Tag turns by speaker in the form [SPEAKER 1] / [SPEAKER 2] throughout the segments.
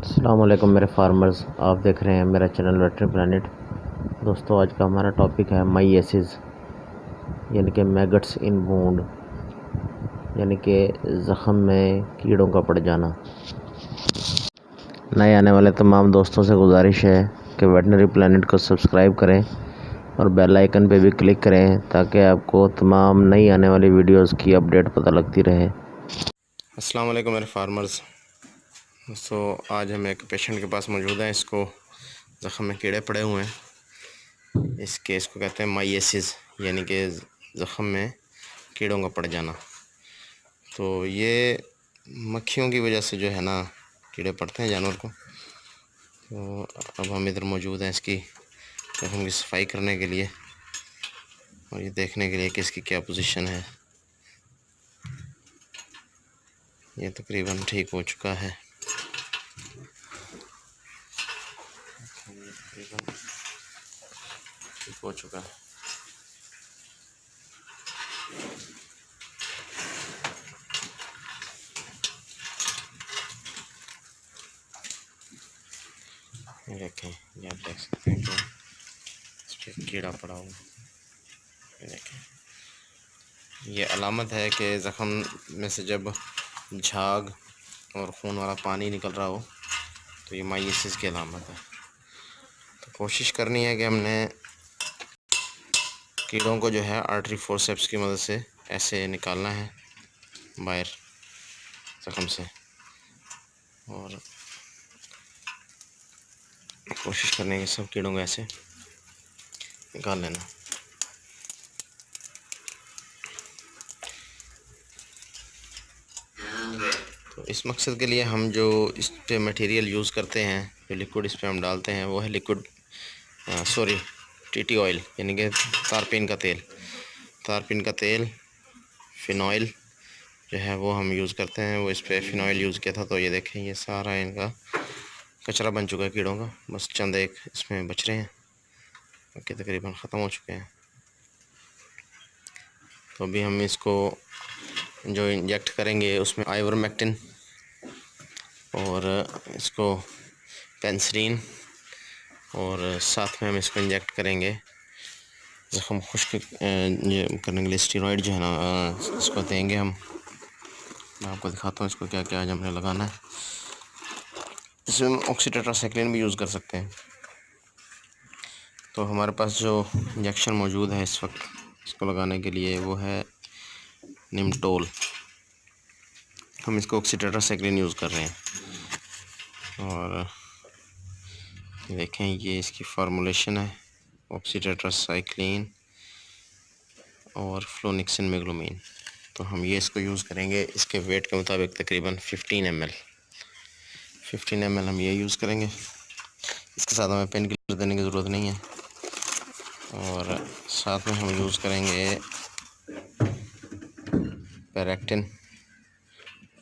[SPEAKER 1] अस्सलाम वालेकुम मेरे फार्मर्स, आप देख रहे हैं मेरा चैनल वेटरनरी प्लानिट। दोस्तों, आज का हमारा टॉपिक है माइएसिस यानी कि मैगट्स इन वूंड, यानी कि ज़ख़म में कीड़ों का पड़ जाना। नए आने वाले तमाम दोस्तों से गुजारिश है कि वेटरनरी प्लानिट को सब्सक्राइब करें और बेल आइकन पे भी क्लिक करें ताकि आपको तमाम नई आने वाली वीडियोस की अपडेट पता लगती रहे।
[SPEAKER 2] अस्सलाम वालेकुम मेरे फार्मर्स। दोस्तों, आज हम एक पेशेंट के पास मौजूद हैं। इसको ज़ख़म में कीड़े पड़े हुए हैं। इस केस को कहते हैं माइएसिस, यानी कि ज़ख़म में कीड़ों का पड़ जाना। तो ये मक्खियों की वजह से जो है ना कीड़े पड़ते हैं जानवर को। तो अब हम इधर मौजूद हैं इसकी ज़ख़म की सफाई करने के लिए और ये देखने के लिए कि इसकी क्या पोजीशन है। ये तकरीबन ठीक हो चुका है। ठीक हो चुका है। देखें, ये आप देख सकते हैं कि इस पर कीड़ा पड़ा हुआ। देखें, ये अलामत है कि ज़ख़म में से जब झाग और खून वाला पानी निकल रहा हो तो ये माइएसिस की अलामत है। तो कोशिश करनी है कि हमने कीड़ों को जो है आर्टरी फोर्सेप्स की मदद से ऐसे निकालना है बाहर ज़ख़म से, और कोशिश करनी है कि सब कीड़ों को ऐसे निकाल लेना। तो इस मकसद के लिए हम जो इस पे मटेरियल यूज़ करते हैं, जो लिक्विड इस पे हम डालते हैं, वो है टी.t. ऑयल, यानी कि तारपीन का तेल। तारपीन का तेल, फ़िनॉइल जो है वो हम यूज़ करते हैं। वो इस पे फ़िनॉइल यूज़ किया था। तो ये देखें, ये सारा इनका कचरा बन चुका है कीड़ों का। बस चंद एक इसमें बच रहे हैं, बाकी तकरीबन ख़त्म हो चुके हैं। तो अभी हम इसको जो इंजेक्ट करेंगे उसमें आइवरमेक्टिन और इसको पेंसिलिन, और साथ में हम इसको इंजेक्ट करेंगे ज़ख़म खुश्क करने के लिए स्टेरॉइड जो है ना, इसको देंगे हम। मैं आपको दिखाता हूँ इसको क्या क्या आज हमने लगाना है। इसमें हम ऑक्सीटेट्रासाइक्लिन भी यूज़ कर सकते हैं। तो हमारे पास जो इंजेक्शन मौजूद है इस वक्त इसको लगाने के लिए वो है निमटोल। हम इसको ऑक्सीटेट्रासाइक्लिन यूज़ कर रहे हैं। और देखें, ये इसकी फार्मूलेशन है, ऑक्सीटेट्रासाइक्लिन और फ्लोनिक्सिन मेग्लोमीन। तो हम ये इसको यूज़ करेंगे इसके वेट के मुताबिक तकरीबन 15 ml हम ये यूज़ करेंगे। इसके साथ हमें पेन किलर देने की ज़रूरत नहीं है। और साथ में हम यूज़ करेंगे पैरेक्टिन,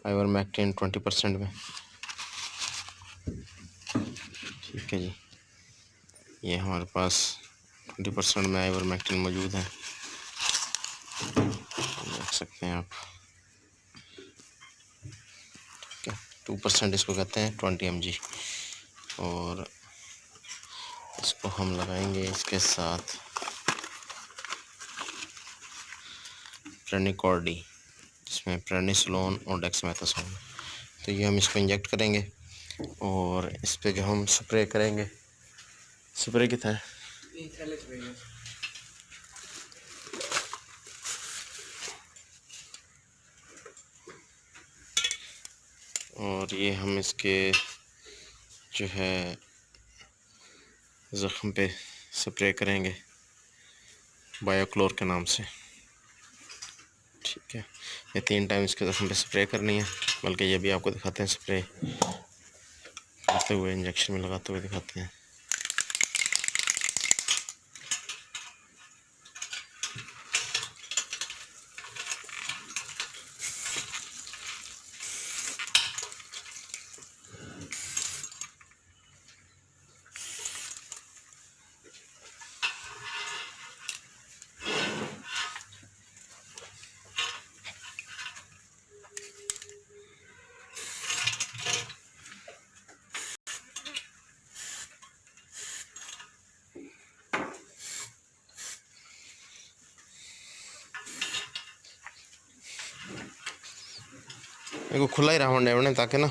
[SPEAKER 2] आइवरमेक्टिन 20% में। ठीक है जी, ये हमारे पास 20% में आइवरमेक्टिन मौजूद है, देख सकते हैं आप। 2% इसको कहते हैं 20 mg। और इसको हम लगाएंगे इसके साथ प्रेनिकॉर्डी, जिसमें प्रेनिसोलोन और डेक्सामेथासोन। तो ये हम इसको इंजेक्ट करेंगे और इस पे जो हम स्प्रे करेंगे, स्प्रे कितना है, और ये हम इसके जो है ज़ख़म पे स्प्रे करेंगे बायोक्लोर के नाम से। ठीक है, ये 3 टाइम इसके ज़ख़म पे स्प्रे करनी है। बल्कि ये भी आपको दिखाते हैं स्प्रे करते हुए, इंजेक्शन में लगाते हुए दिखाते हैं। मेरे को खुला ही रहा ने ताकि ना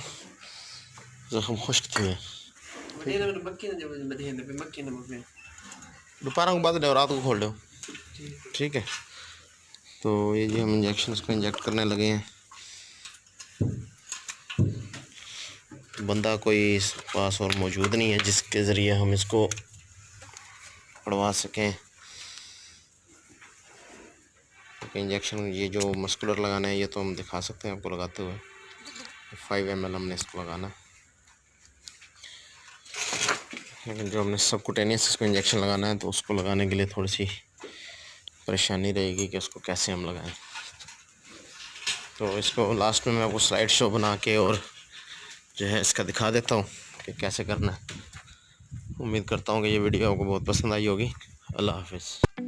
[SPEAKER 2] जख्म खुश्क थी दोपहर को बाद रात को खोल दो। ठीक है, तो ये जी हम इंजेक्शन इसको इंजेक्ट करने लगे हैं। बंदा कोई इस पास और मौजूद नहीं है जिसके ज़रिए हम इसको पड़वा सकें। क्योंकि इंजेक्शन ये जो मस्कुलर लगाना है ये तो हम दिखा सकते हैं आपको लगाते हुए। 5 ml हमने इसको लगाना, लेकिन जो हमने सबकुटेनियस इसको इंजेक्शन लगाना है तो उसको लगाने के लिए थोड़ी सी परेशानी रहेगी कि उसको कैसे हम लगाएं। तो इसको लास्ट में मैं आपको स्लाइड शो बना के और जो है इसका दिखा देता हूँ कि कैसे करना है। उम्मीद करता हूँ कि ये वीडियो आपको बहुत पसंद आई होगी। अल्लाह हाफिज़।